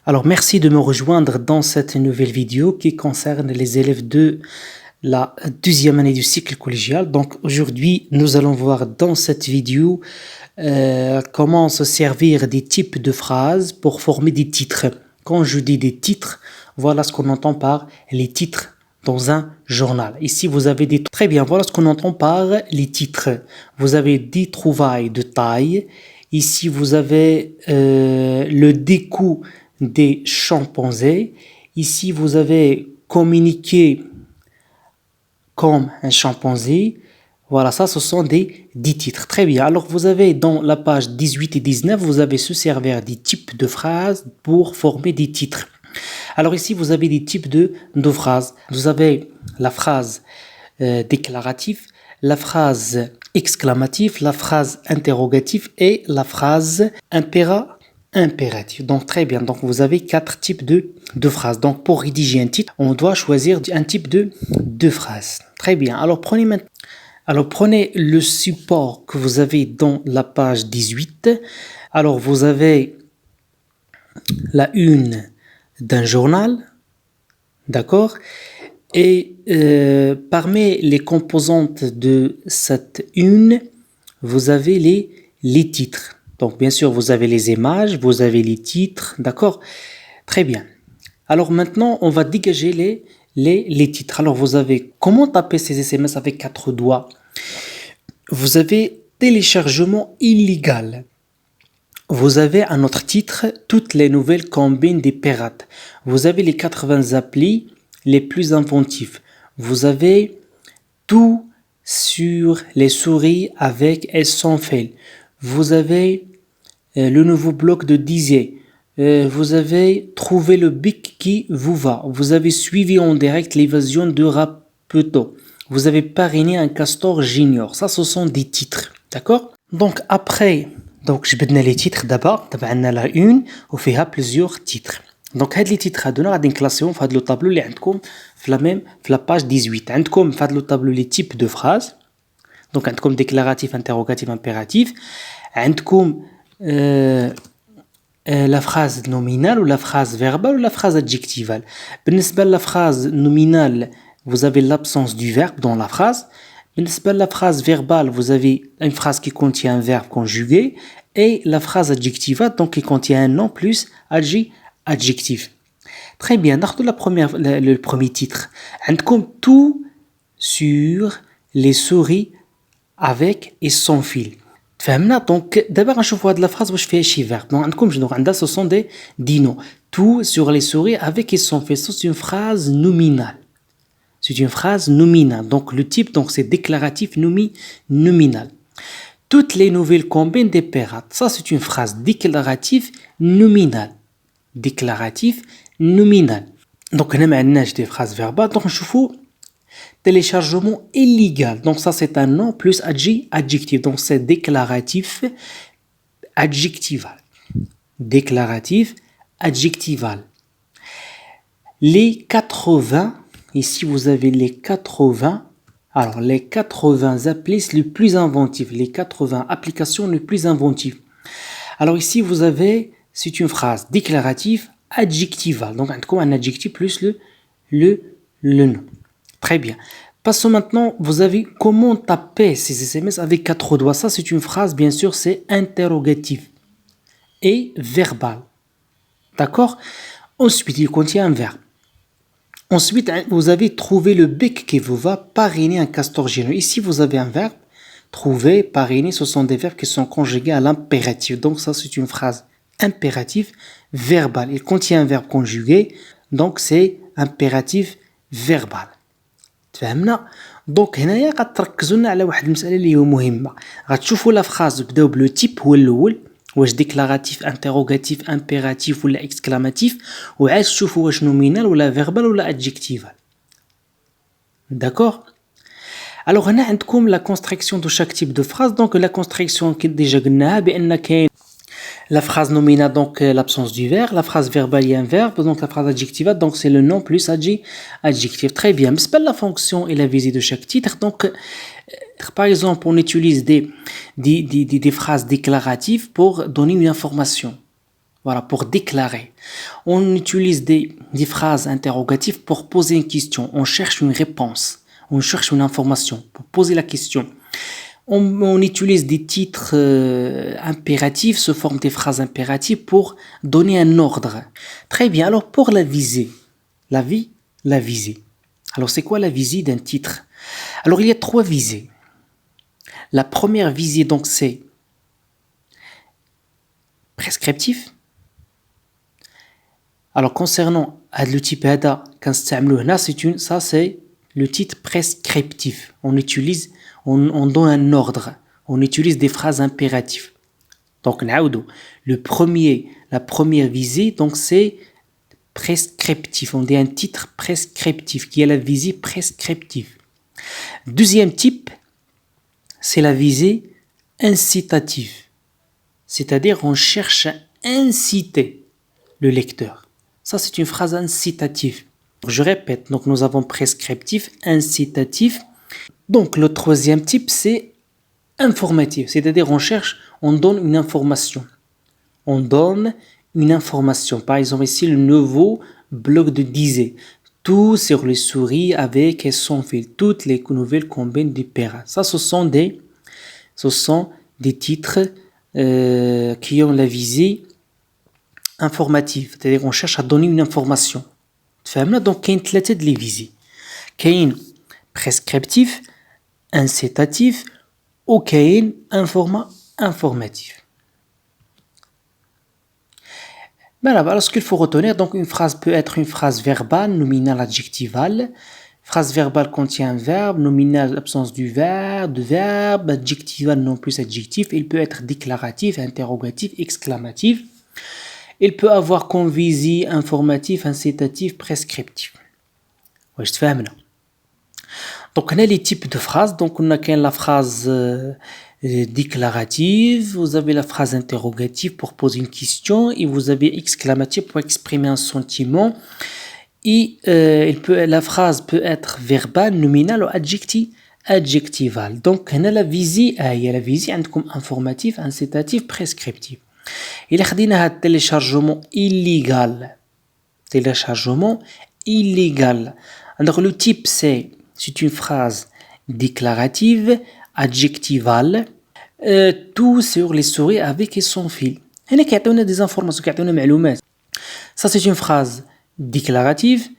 Alors, merci de me rejoindre dans cette nouvelle vidéo qui concerne les élèves de la deuxième année du cycle collégial. Donc, aujourd'hui, nous allons voir dans cette vidéo comment se servir des types de phrases pour former des titres. Quand je dis des titres, voilà ce qu'on entend par les titres dans un journal. Ici, vous avez des... Très bien, voilà ce qu'on entend par les titres. Vous avez des trouvailles de taille. Ici, vous avez le découp des chimpanzés. Ici, vous avez communiqué comme un chimpanzé. Voilà, ça, ce sont des 10 titres. Très bien. Alors, vous avez dans la page 18 et 19, vous avez se servir des types de phrases pour former des titres. Alors ici, vous avez des types de phrases. Vous avez la phrase déclarative, la phrase exclamative, la phrase interrogative et la phrase impérative. Donc très bien, donc vous avez 4 types de phrases. Donc pour rédiger un titre, on doit choisir un type de phrase. Très bien, alors prenez le support que vous avez dans la page 18. Alors vous avez la une d'un journal, d'accord? Et parmi les composantes de cette une, vous avez les titres. Donc bien sûr, vous avez les images, vous avez les titres, d'accord? Très bien. Alors maintenant, on va dégager les titres. Alors vous avez comment taper ces SMS avec 4 doigts? Vous avez téléchargement illégal. Vous avez un autre titre, toutes les nouvelles combines des pirates. Vous avez les 80 applis les plus inventifs. Vous avez tout sur les souris avec et sans fil. Vous avez le nouveau bloc de Dizier. Vous avez trouvé le bic qui vous va. Vous avez suivi en direct l'évasion de Rapeto. Vous avez parrainé un castor junior. Ça, ce sont des titres. D'accord? Donc, après, جبدنا les titres d'abord. تبعنا la une وفيها plusieurs titres. Donc, هاد les titres هادونا غادي نكلاسيهم في هاد لو طابلو اللي عندكم في la page 18. عندكم في هاد لو طابلو les types de phrases. Donc, عندكم déclaratif, interrogatif, impératif. عندكم la phrase nominale ou la phrase verbale ou la phrase adjectivale. بالنسبة la phrase nominale, vous avez l'absence du verbe dans la phrase. بالنسبة la phrase verbale, vous avez une phrase qui contient un verbe conjugué et la phrase adjectivale donc qui contient un nom plus adjectif. Très bien, le premier titre. عندكم tout sur les souris avec et sans fil. فهمنا دونك دابا غنشوفوا هاد لا فراز واش فيها شي فيرب. دونك عندكم شنو عندها سو سون دي نو tout sur les souris avec et sans fil. C'est une phrase nominale. C'est une phrase nominale. Donc le type donc c'est déclaratif nominal. Toutes les nouvelles combines des pirates. Ça c'est une phrase déclarative nominale. Déclaratif nominal. Donc هنا ما عندناش des phrases verbales. Donc نشوفوا téléchargement illégal. Donc ça c'est un nom plus adjectif. Donc c'est déclaratif adjectival. Déclaratif adjectival. Les 80, ici vous avez les 80. Alors les 80 applis les plus inventifs, les 80 applications les plus inventives. Alors ici vous avez, c'est une phrase déclarative adjectivale. Donc un adjectif plus le nom. Très bien. Passons maintenant, vous avez comment taper ces SMS avec 4 doigts. Ça, c'est une phrase, bien sûr, c'est interrogatif et verbal. D'accord? Ensuite, il contient un verbe. Ensuite, vous avez trouvé le bec qui vous va, parrainer un castor généreux. Ici, vous avez un verbe. Trouver, parrainer, ce sont des verbes qui sont conjugués à l'impératif. Donc, ça, c'est une phrase impérative verbale. Il contient un verbe conjugué. Donc, c'est impératif verbal. تفهمنا دونك هنايا غتركزوا لنا على واحد المساله اللي هي مهمه غتشوفوا لا فراز بداو بلو تيب هو الاول واش ديكلاراتيف انتروغاتيف امبيراتيف ولا اكسكلاماتيف وعاد تشوفوا واش نومينال ولا فيربال ولا ادجكتيفال داكور الوغ هنا عندكم لا كونستركسيون دو شاك تيب دو فراز دونك لا كونستركسيون كي ديجا قلناها بان كاين la phrase nominale, donc l'absence du verbe. La phrase verbale, il y a un verbe. Donc la phrase adjectivale, donc c'est le nom plus adjectif. Très bien. Mais c'est pas la fonction et la visée de chaque titre. Donc, par exemple, on utilise des phrases déclaratives pour donner une information. Voilà, pour déclarer. On utilise des phrases interrogatives pour poser une question. On cherche une réponse. On cherche une information pour poser la question. On utilise des titres impératifs sous forme des phrases impératives pour donner un ordre. Très bien. Alors, pour la visée. La visée. Alors, c'est quoi la visée d'un titre? Alors, il y a 3 visées. La première visée, donc, c'est prescriptif. Alors, concernant le type هذا كنستعملوه هنا, ça c'est le titre prescriptif. On donne un ordre. On utilise des phrases impératives. Donc, la première visée, donc c'est prescriptif. On dit un titre prescriptif qui est la visée prescriptive. Deuxième type, c'est la visée incitative. C'est-à-dire on cherche à inciter le lecteur. Ça, c'est une phrase incitative. Je répète, donc nous avons prescriptif, incitatif. Donc le troisième type, c'est informatif. C'est-à-dire on donne une information. On donne une information. Par exemple, ici, le nouveau bloc de disait. Tout sur les souris avec et sans fil. Toutes les nouvelles combines du Pera. Ça, ce sont des titres qui ont la visée informative, c'est-à-dire on cherche à donner une information. Donc, il y a 3 de les visées. Il y a prescriptif, incitatif ou il y a informatif. Alors, ce qu'il faut retenir, donc une phrase peut être une phrase verbale, nominale, adjectivale. Phrase verbale contient un verbe, nominale, l'absence du verbe, adjectivale non plus adjectif. Il peut être déclaratif, interrogatif, exclamatif. Il peut avoir comme visée informatif, incitatif, prescriptif. Ouais, je te fais. Donc, on a les types de phrases. Donc, on a la phrase déclarative, vous avez la phrase interrogative pour poser une question et vous avez exclamative pour exprimer un sentiment. Et la phrase peut être verbale, nominale ou adjectivale. Donc, on a la visée, عندكم informatif, incitatif, prescriptif. إلا خدينا هاد téléchargement illégal. Alors le type c'est une phrase déclarative, adjectivale, tout sur les souris avec et sans fil. هنا كيعطيونا des informations, كيعطيونا معلومات. Ça c'est une phrase déclarative,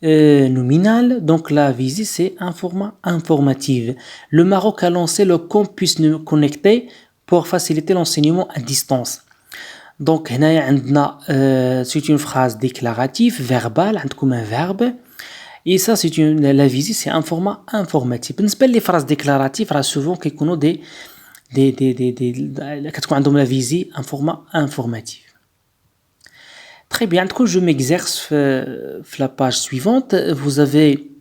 nominale, donc la visée c'est informative. Le Maroc a lancé le campus connecté pour faciliter l'enseignement à distance. Donc, c'est une phrase déclarative, verbale, un verbe. Et ça, la visée, c'est un format informatif. Les phrases déclaratives, souvent, la visée, un format informatif. Très bien, je m'exerce la page suivante. Vous avez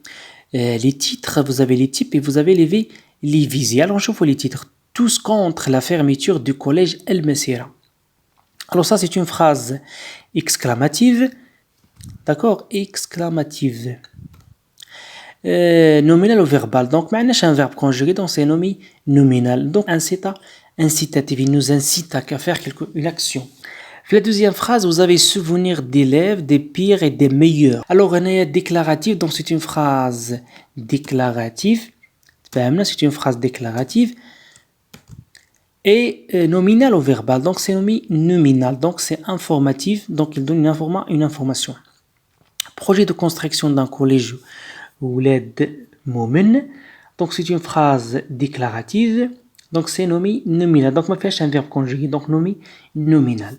les titres, vous avez les types et vous avez les visées. Alors, je vois les titres. Tous contre la fermeture du collège El Messira. Alors ça, c'est une phrase exclamative. D'accord? Exclamative. Nominal ou verbal. Donc, maintenant, un verbe conjugué, donc c'est nommé nominal. Donc, incitatif. Il nous incite à faire une action. La deuxième phrase, vous avez souvenir d'élèves, des pires et des meilleurs. Alors, on a déclaratif, donc c'est une phrase déclarative. C'est une phrase déclarative. Et nominal ou verbal, donc c'est nommé nominal, donc c'est informatif, donc il donne une information. Projet de construction d'un collège Ouled Moumen, donc c'est une phrase déclarative, donc c'est nommé nominal, donc on fait un verbe conjugué, donc nommé nominal.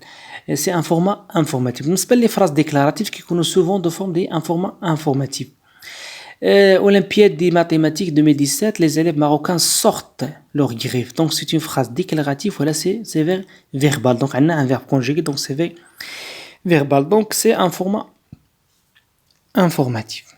C'est un format informatif. On appelle les phrases déclaratives qui connaissent souvent de forme d'un format informatif. Olympiade des mathématiques 2017, les élèves marocains sortent leur griffe. Donc c'est une phrase déclarative, voilà, c'est verbal. Donc on a un verbe conjugué, donc c'est verbal. Donc c'est un format informatif.